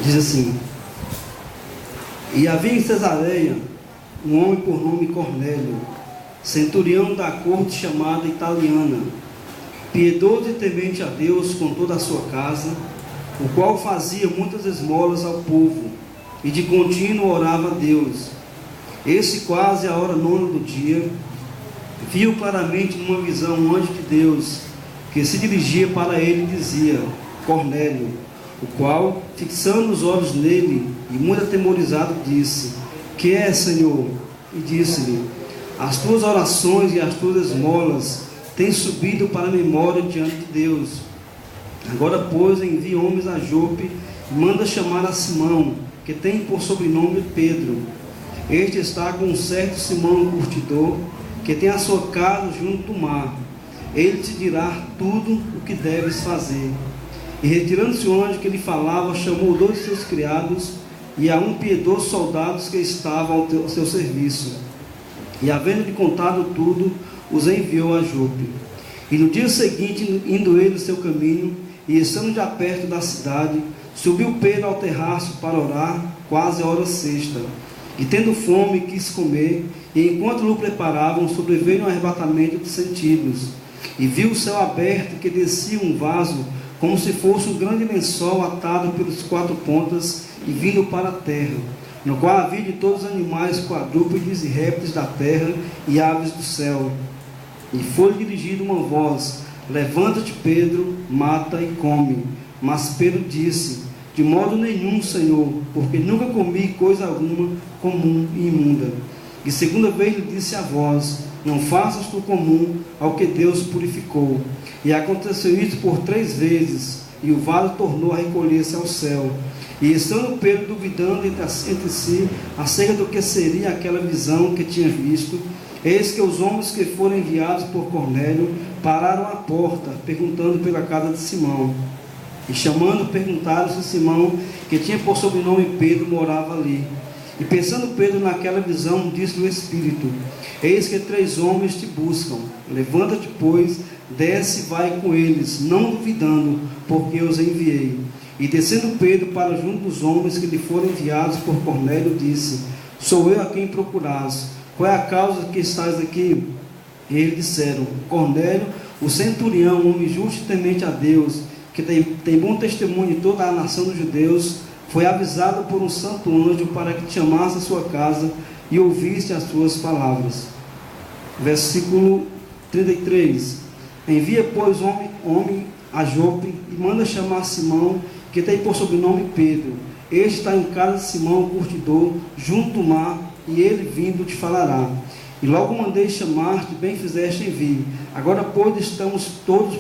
Diz assim: E havia em Cesareia um homem por nome Cornélio, centurião da corte chamada Italiana, piedoso e temente a Deus com toda a sua casa, o qual fazia muitas esmolas ao povo, e de contínuo orava a Deus. Esse, quase à hora 9 do dia, viu claramente numa visão um anjo de Deus, que se dirigia para ele e dizia: Cornélio. O qual, fixando os olhos nele, e muito atemorizado, disse: Que é, Senhor? E disse-lhe: As tuas orações e as tuas esmolas têm subido para a memória diante de Deus. Agora, pois, envia homens a Jope e manda chamar a Simão, que tem por sobrenome Pedro. Este está com um certo Simão curtidor, que tem a sua casa junto do mar. Ele te dirá tudo o que deves fazer. E retirando-se o anjo que lhe falava, chamou 2 de seus criados e a um piedoso soldado que estava ao seu serviço. E havendo-lhe contado tudo, os enviou a Jope. E no dia seguinte, indo ele o seu caminho, e estando já perto da cidade, subiu Pedro ao terraço para orar, quase a hora sexta. E tendo fome, quis comer, e enquanto o preparavam, sobreveio um arrebatamento de sentidos. E viu o céu aberto, que descia um vaso, como se fosse um grande lençol atado pelas 4 pontas e vindo para a terra, no qual havia de todos os animais quadrúpedes e répteis da terra e aves do céu. E foi-lhe dirigida uma voz: Levanta-te, Pedro, mata e come. Mas Pedro disse: De modo nenhum, Senhor, porque nunca comi coisa alguma comum e imunda. E segunda vez lhe disse a voz: Não faças tu comum ao que Deus purificou. E aconteceu isso por 3 vezes, e o vaso tornou a recolher-se ao céu. E estando Pedro duvidando entre si acerca do que seria aquela visão que tinha visto, eis que os homens que foram enviados por Cornélio pararam à porta, perguntando pela casa de Simão. E chamando, perguntaram se Simão, que tinha por sobrenome Pedro, morava ali. E pensando Pedro naquela visão, disse-lhe o Espírito: Eis que 3 homens te buscam. Levanta-te, pois, desce e vai com eles, não duvidando, porque eu os enviei. E descendo Pedro para junto dos homens que lhe foram enviados por Cornélio, disse: Sou eu a quem procurais. Qual é a causa que estás aqui? E eles disseram: Cornélio, o centurião, homem justo e temente a Deus, que tem bom testemunho de toda a nação dos judeus, foi avisado por um santo anjo para que te chamasse a sua casa e ouviste as suas palavras. Versículo 33. Envia, pois, homem a Jope e manda chamar Simão, que tem por sobrenome Pedro. Este está em casa de Simão, o curtidor, junto do mar, e ele vindo te falará. E logo mandei chamar-te, bem fizeste em vir. Agora, pois, estamos todos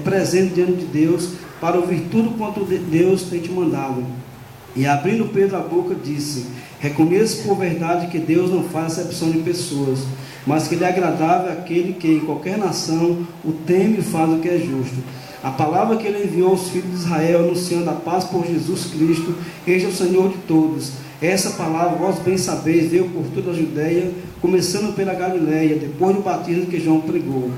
presentes diante de Deus, para ouvir tudo quanto Deus tem te mandado. E abrindo Pedro a boca, disse: Reconheço por verdade que Deus não faz acepção de pessoas, mas que lhe é agradável aquele que em qualquer nação o teme e faz o que é justo. A palavra que ele enviou aos filhos de Israel, anunciando a paz por Jesus Cristo, este é o Senhor de todos. Essa palavra, vós bem sabeis, veio por toda a Judeia, começando pela Galileia, depois do batismo que João pregou.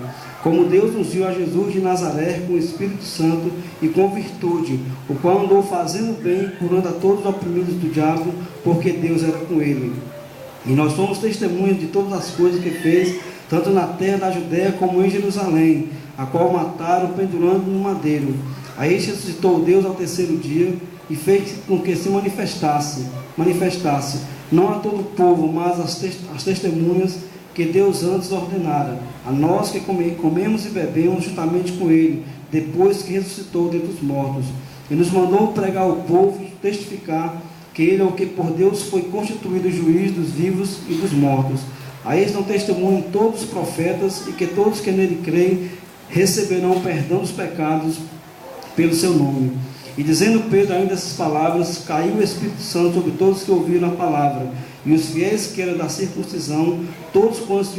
Como Deus ungiu a Jesus de Nazaré com o Espírito Santo e com virtude, o qual andou fazendo bem, curando a todos os oprimidos do diabo, porque Deus era com ele. E nós somos testemunhas de todas as coisas que fez, tanto na terra da Judéia como em Jerusalém, a qual mataram pendurando no madeiro. A este ressuscitou Deus ao 3º dia e fez com que se manifestasse, não a todo o povo, mas as testemunhas que Deus antes ordenara, a nós que comemos e bebemos juntamente com ele, depois que ressuscitou dentre os mortos. E nos mandou pregar ao povo e testificar que ele é o que por Deus foi constituído juiz dos vivos e dos mortos. A este dão testemunho todos os profetas, e que todos que nele creem receberão o perdão dos pecados pelo seu nome. E dizendo Pedro ainda essas palavras, caiu o Espírito Santo sobre todos que ouviram a palavra. E os fiéis que eram da circuncisão, todos quantos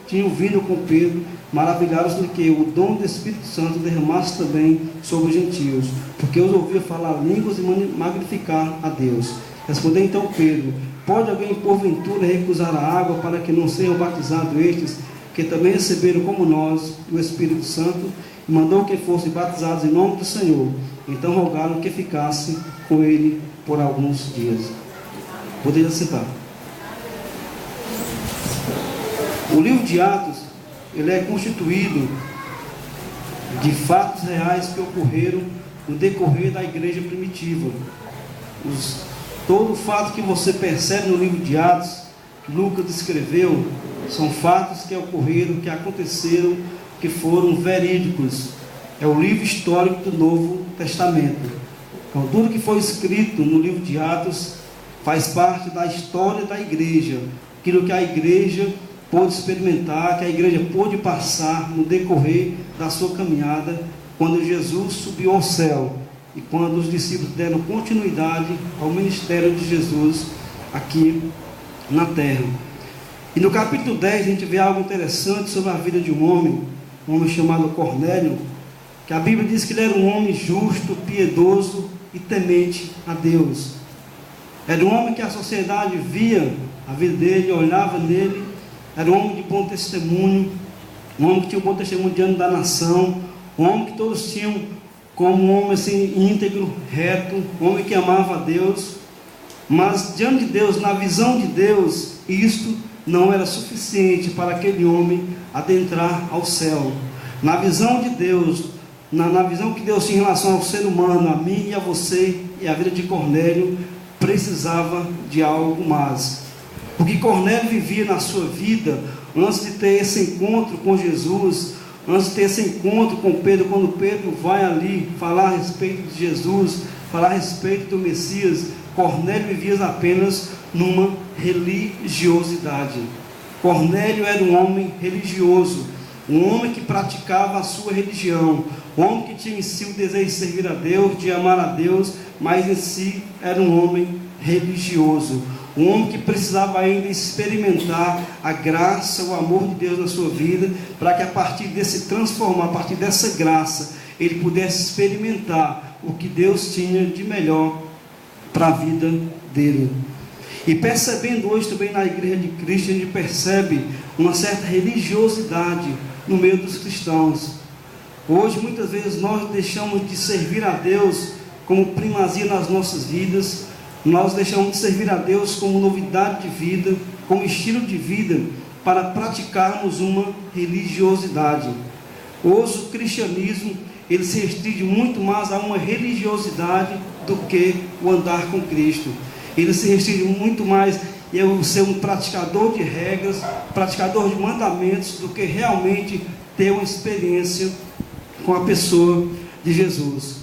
tinham vindo com Pedro, maravilharam-se de que o dom do Espírito Santo derramasse também sobre os gentios, porque os ouvia falar línguas e magnificar a Deus. Respondeu então Pedro: Pode alguém porventura recusar a água para que não sejam batizados estes, que também receberam como nós o Espírito Santo? e mandou que fossem batizados em nome do Senhor. Então rogaram que ficasse com ele por alguns dias. Poderia citar. O livro de Atos, ele é constituído de fatos reais que ocorreram no decorrer da igreja primitiva. Todo fato que você percebe no livro de Atos, que Lucas escreveu, são fatos que ocorreram, que aconteceram, que foram verídicos. É o livro histórico do Novo Testamento. Então, tudo que foi escrito no livro de Atos faz parte da história da igreja, aquilo que a igreja pôde experimentar, que a igreja pôde passar no decorrer da sua caminhada, quando Jesus subiu ao céu e quando os discípulos deram continuidade ao ministério de Jesus aqui na terra. E no capítulo 10 a gente vê algo interessante sobre a vida de um homem chamado Cornélio, que a Bíblia diz que ele era um homem justo, piedoso e temente a Deus. Era um homem que a sociedade via a vida dele, olhava nele. Era um homem de bom testemunho, um homem que tinha um bom testemunho diante da nação, um homem que todos tinham como um homem assim, íntegro, reto, um homem que amava a Deus. Mas diante de Deus, na visão de Deus, isto não era suficiente para aquele homem adentrar ao céu. Na visão de Deus, na visão que Deus tinha em relação ao ser humano, a mim e a você, e a vida de Cornélio, precisava de algo mais. Porque Cornélio vivia na sua vida, antes de ter esse encontro com Jesus, antes de ter esse encontro com Pedro, quando Pedro vai ali falar a respeito de Jesus, falar a respeito do Messias, Cornélio vivia apenas numa religiosidade. Cornélio era um homem religioso, um homem que praticava a sua religião, um homem que tinha em si o desejo de servir a Deus, de amar a Deus, mas em si era um homem religioso. Um homem que precisava ainda experimentar a graça, o amor de Deus na sua vida, para que a partir desse transformar, a partir dessa graça, ele pudesse experimentar o que Deus tinha de melhor para a vida dele. E percebendo hoje também na igreja de Cristo, a gente percebe uma certa religiosidade no meio dos cristãos. Hoje muitas vezes nós deixamos de servir a Deus como primazia nas nossas vidas. Nós deixamos de servir a Deus como novidade de vida, como estilo de vida, para praticarmos uma religiosidade. Hoje o cristianismo, ele se restringe muito mais a uma religiosidade do que o andar com Cristo. Ele se restringe muito mais a ser um praticador de regras, praticador de mandamentos, do que realmente ter uma experiência com a pessoa de Jesus.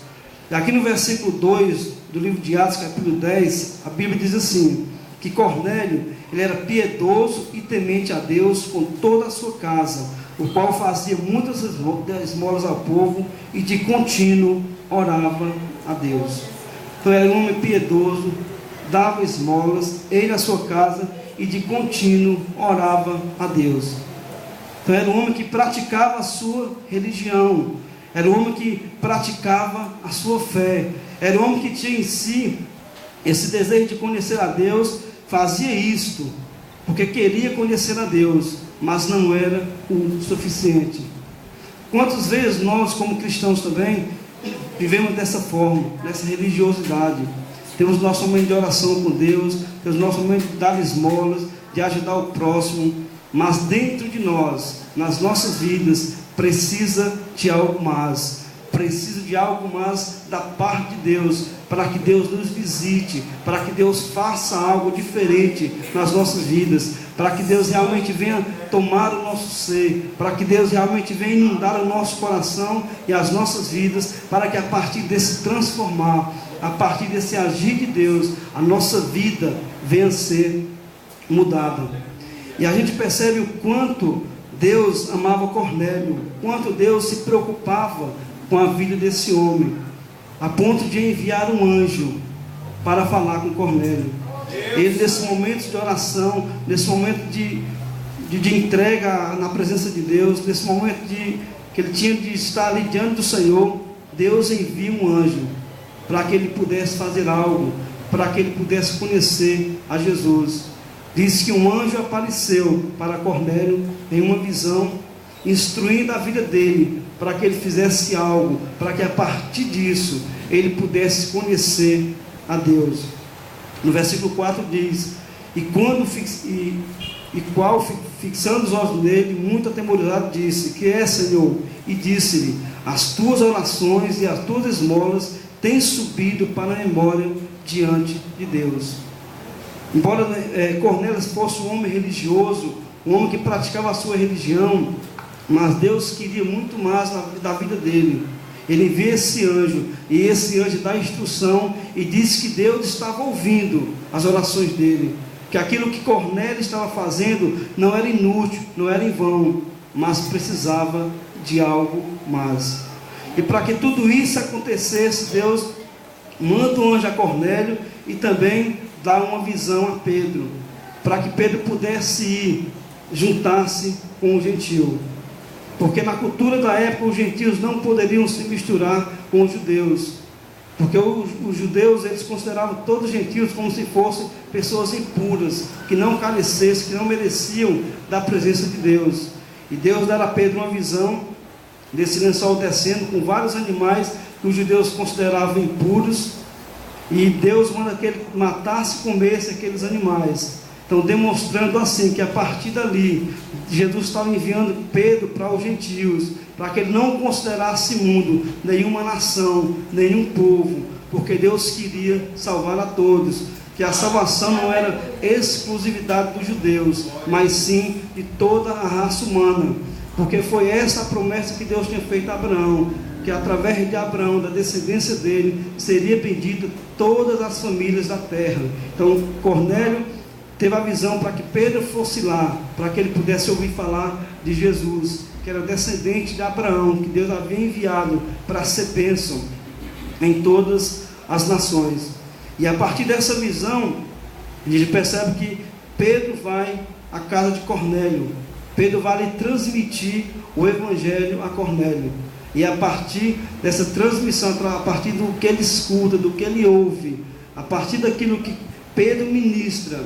E aqui no versículo 2 do livro de Atos, capítulo 10, a Bíblia diz assim, que Cornélio, ele era piedoso e temente a Deus com toda a sua casa, o qual fazia muitas esmolas ao povo e de contínuo orava a Deus. Então era um homem piedoso, dava esmolas, ele a sua casa, e de contínuo orava a Deus. Então era um homem que praticava a sua religião, era um homem que praticava a sua fé, era um homem que tinha em si esse desejo de conhecer a Deus, fazia isto porque queria conhecer a Deus, mas não era o suficiente. Quantas vezes nós, como cristãos também, vivemos dessa forma, dessa religiosidade? Temos nosso momento de oração com Deus, temos nosso momento de dar esmolas, de ajudar o próximo, mas dentro de nós, nas nossas vidas, precisa de algo mais. Precisa de algo mais da parte de Deus, para que Deus nos visite, para que Deus faça algo diferente nas nossas vidas, para que Deus realmente venha tomar o nosso ser, para que Deus realmente venha inundar o nosso coração e as nossas vidas, para que a partir desse transformar, a partir desse agir de Deus, a nossa vida venha a ser mudada. E a gente percebe o quanto Deus amava Cornélio, quanto Deus se preocupava com a vida desse homem, a ponto de enviar um anjo para falar com Cornélio. Ele, nesse momento de oração, nesse momento de entrega na presença de Deus, nesse momento que ele tinha de estar ali diante do Senhor, Deus envia um anjo para que ele pudesse fazer algo, para que ele pudesse conhecer a Jesus. Diz que um anjo apareceu para Cornélio em uma visão, instruindo a vida dele para que ele fizesse algo, para que a partir disso ele pudesse conhecer a Deus. No versículo 4 diz: fixando os olhos nele, muito atemorizado, disse: que é, Senhor? E disse-lhe: as tuas orações e as tuas esmolas têm subido para a memória diante de Deus. Embora Cornélio fosse um homem religioso, um homem que praticava a sua religião, mas Deus queria muito mais da vida dele. Ele envia esse anjo, e esse anjo dá instrução e diz que Deus estava ouvindo as orações dele, que aquilo que Cornélio estava fazendo não era inútil, não era em vão, mas precisava de algo mais. E para que tudo isso acontecesse, Deus manda um anjo a Cornélio e também dá uma visão a Pedro, para que Pedro pudesse ir, juntar-se com o gentio. Porque na cultura da época os gentios não poderiam se misturar com os judeus, porque os judeus, eles consideravam todos os gentios como se fossem pessoas impuras, que não carecessem, que não mereciam da presença de Deus. E Deus dera a Pedro uma visão desse lençol descendo com vários animais que os judeus consideravam impuros, e Deus manda que ele matasse e comesse aqueles animais. Então, demonstrando assim que a partir dali, Jesus estava enviando Pedro para os gentios, para que ele não considerasse imundo nenhuma nação, nenhum povo, porque Deus queria salvar a todos, que a salvação não era exclusividade dos judeus, mas sim de toda a raça humana, porque foi essa a promessa que Deus tinha feito a Abraão, que através de Abraão, da descendência dele, seria bendita todas as famílias da terra. Então, Cornélio teve a visão para que Pedro fosse lá, para que ele pudesse ouvir falar de Jesus, que era descendente de Abraão, que Deus havia enviado para ser bênção em todas as nações. E a partir dessa visão, a gente percebe que Pedro vai à casa de Cornélio. Pedro vai lhe transmitir o evangelho a Cornélio. E a partir dessa transmissão, a partir do que ele escuta, do que ele ouve, a partir daquilo que Pedro ministra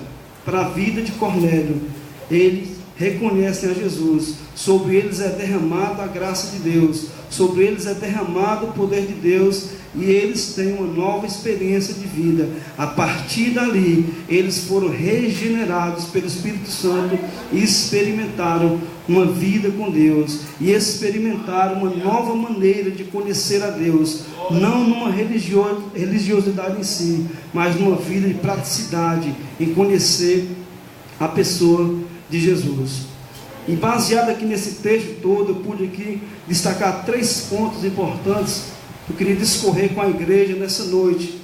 para a vida de Cornélio, eles reconhecem a Jesus. Sobre eles é derramada a graça de Deus, sobre eles é derramado o poder de Deus, e eles têm uma nova experiência de vida. A partir dali, eles foram regenerados pelo Espírito Santo e experimentaram uma vida com Deus, e experimentaram uma nova maneira de conhecer a Deus, não numa religiosidade em si, mas numa vida de praticidade, em conhecer a pessoa de Jesus. E baseado aqui nesse texto todo, eu pude aqui destacar 3 pontos importantes que eu queria discorrer com a igreja nessa noite.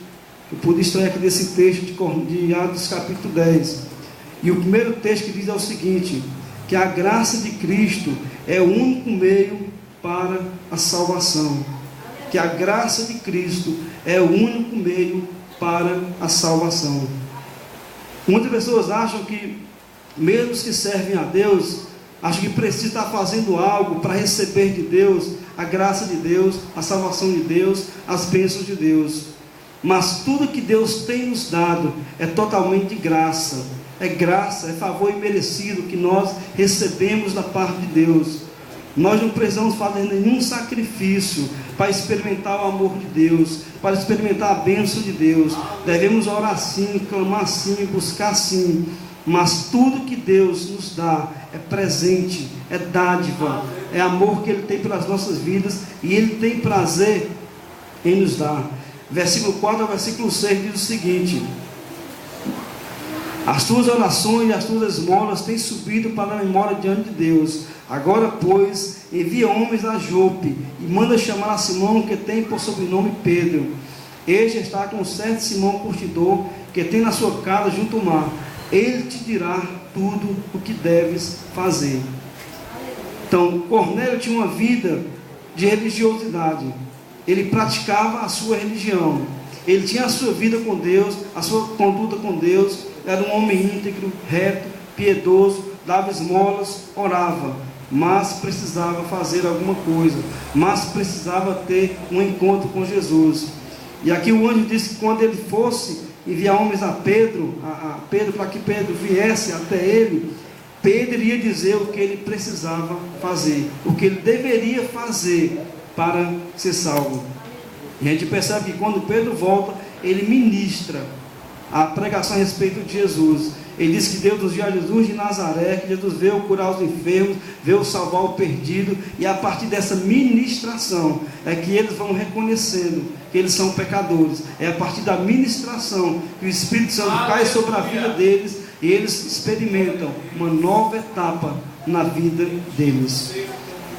Eu pude extrair aqui desse texto de Atos capítulo 10. E o primeiro texto que diz é o seguinte: que a graça de Cristo é o único meio para a salvação. Que a graça de Cristo é o único meio para a salvação. Muitas pessoas acham que, mesmo os que servem a Deus, acham que precisa estar fazendo algo para receber de Deus a graça de Deus, a salvação de Deus, as bênçãos de Deus. Mas tudo que Deus tem nos dado é totalmente de graça. É graça, é favor imerecido que nós recebemos da parte de Deus. Nós não precisamos fazer nenhum sacrifício para experimentar o amor de Deus, para experimentar a bênção de Deus. Devemos orar sim, clamar sim, buscar sim. Mas tudo que Deus nos dá é presente, é dádiva, é amor que Ele tem pelas nossas vidas, e Ele tem prazer em nos dar. Versículo 4 ao versículo 6 diz o seguinte: as tuas orações e as tuas esmolas têm subido para a memória diante de Deus. Agora, pois, envia homens a Jope e manda chamar a Simão, que tem por sobrenome Pedro. Este está com certo Simão curtidor, que tem na sua casa junto ao mar. Ele te dirá tudo o que deves fazer. Então, Cornélio tinha uma vida de religiosidade. Ele praticava a sua religião. Ele tinha a sua vida com Deus, a sua conduta com Deus. Era um homem íntegro, reto, piedoso, dava esmolas, orava. Mas precisava fazer alguma coisa. Mas precisava ter um encontro com Jesus. E aqui o anjo disse que quando ele fosse enviar homens a Pedro para que Pedro viesse até ele, Pedro iria dizer o que ele precisava fazer, o que ele deveria fazer para ser salvo. E a gente percebe que quando Pedro volta, ele ministra a pregação a respeito de Jesus. Ele diz que Deus enviou Jesus de Nazaré, que Jesus veio curar os enfermos, veio salvar o perdido, e a partir dessa ministração é que eles vão reconhecendo que eles são pecadores. É a partir da ministração que o Espírito Santo cai sobre a vida deles e eles experimentam uma nova etapa na vida deles.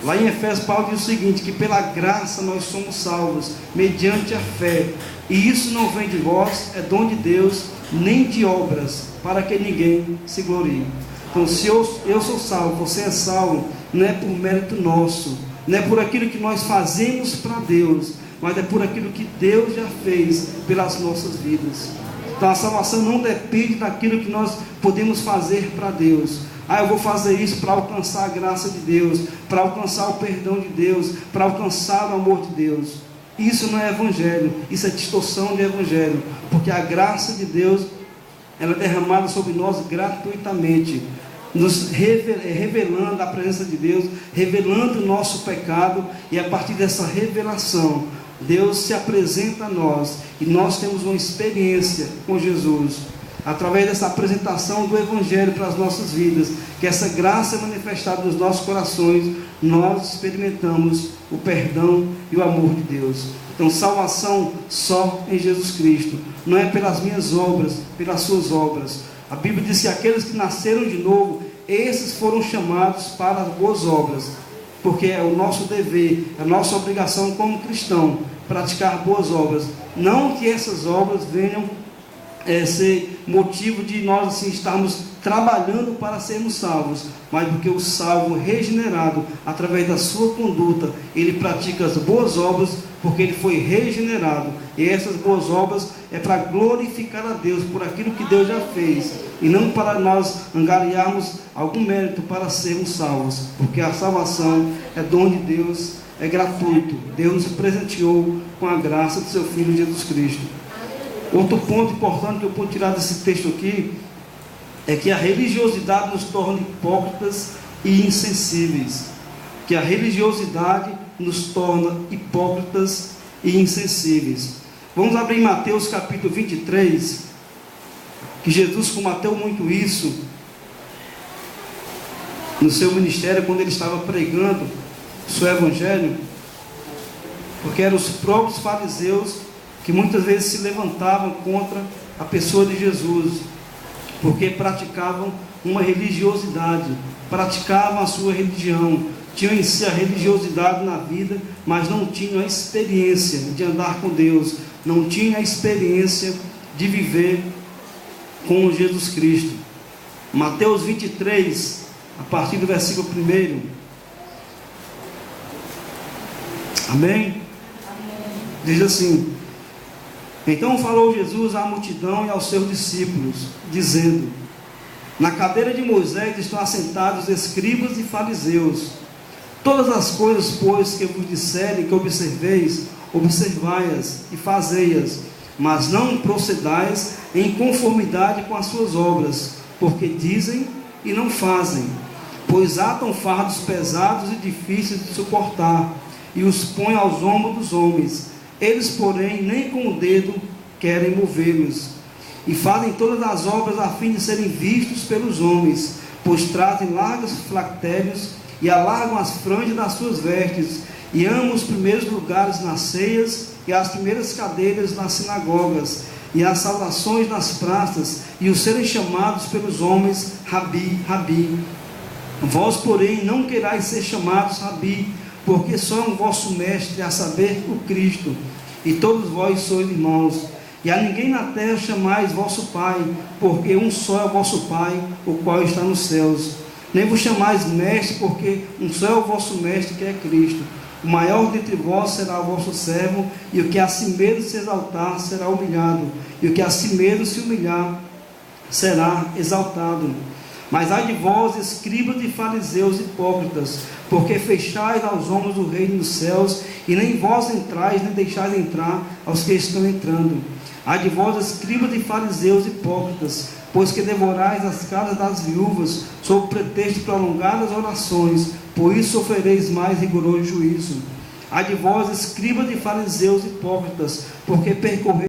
Lá em Efésios, Paulo diz o seguinte, que pela graça nós somos salvos, mediante a fé, e isso não vem de vós, é dom de Deus, nem de obras, para que ninguém se glorie. Então, se eu sou salvo, você é salvo, não é por mérito nosso, não é por aquilo que nós fazemos para Deus, mas é por aquilo que Deus já fez pelas nossas vidas. Então a salvação não depende daquilo que nós podemos fazer para Deus. Eu vou fazer isso para alcançar a graça de Deus, para alcançar o perdão de Deus, para alcançar o amor de Deus. Isso não é evangelho, isso é distorção de evangelho, porque a graça de Deus, ela é derramada sobre nós gratuitamente, nos revelando a presença de Deus, revelando o nosso pecado, e a partir dessa revelação, Deus se apresenta a nós, e nós temos uma experiência com Jesus, através dessa apresentação do Evangelho para as nossas vidas, que essa graça é manifestada nos nossos corações, nós experimentamos o perdão e o amor de Deus. Então, salvação só em Jesus Cristo, não é pelas minhas obras, pelas suas obras. A Bíblia diz que aqueles que nasceram de novo, esses foram chamados para as boas obras, porque é o nosso dever, é a nossa obrigação como cristão, praticar boas obras. Não que essas obras venham ser motivo de nós assim, estarmos trabalhando para sermos salvos, mas porque o salvo regenerado, através da sua conduta, ele pratica as boas obras, porque ele foi regenerado, e essas boas obras é para glorificar a Deus por aquilo que Deus já fez, e não para nós angariarmos algum mérito para sermos salvos, porque a salvação é dom de Deus, é gratuito. Deus nos presenteou com a graça do seu Filho Jesus Cristo. Outro ponto importante que eu pude tirar desse texto aqui é que a religiosidade nos torna hipócritas e insensíveis. Que a religiosidade nos torna hipócritas e insensíveis. Vamos abrir em Mateus capítulo 23, que Jesus combateu muito isso no seu ministério, quando ele estava pregando o seu evangelho, porque eram os próprios fariseus que muitas vezes se levantavam contra a pessoa de Jesus, porque praticavam uma religiosidade, praticavam a sua religião, tinham em si a religiosidade na vida, mas não tinham a experiência de andar com Deus, não tinham a experiência de viver com Jesus Cristo. Mateus 23, a partir do versículo 1. Amém? Diz assim: então falou Jesus à multidão e aos seus discípulos, dizendo: na cadeira de Moisés estão assentados escribas e fariseus. Todas as coisas, pois, que vos disserem que observeis, observai-as e fazei-as, mas não procedais em conformidade com as suas obras, porque dizem e não fazem. Pois atam fardos pesados e difíceis de suportar, e os põem aos ombros dos homens. Eles, porém, nem com o dedo querem movê-los, e fazem todas as obras a fim de serem vistos pelos homens, pois trazem largos flactérios e alargam as franjas das suas vestes, e amam os primeiros lugares nas ceias e as primeiras cadeiras nas sinagogas, e as saudações nas praças, e os serem chamados pelos homens Rabi, Rabi. Vós, porém, não querais ser chamados Rabi, porque só o vosso mestre, a saber, o Cristo, e todos vós sois irmãos. E a ninguém na terra chamais vosso Pai, porque um só é o vosso Pai, o qual está nos céus. Nem vos chamais mestre, porque um só é o vosso mestre, que é Cristo. O maior dentre vós será o vosso servo, e o que a si mesmo se exaltar será humilhado, e o que a si mesmo se humilhar será exaltado. Mas ai de vós, escribas e fariseus hipócritas, porque fechais aos homens o reino dos céus, e nem vós entrais, nem deixais entrar aos que estão entrando. Há de vós, escribas e fariseus hipócritas, pois que devorais as casas das viúvas, sob pretexto de prolongadas orações, por isso sofrereis mais rigoroso juízo. Há de vós, escribas e fariseus hipócritas, porque percorreis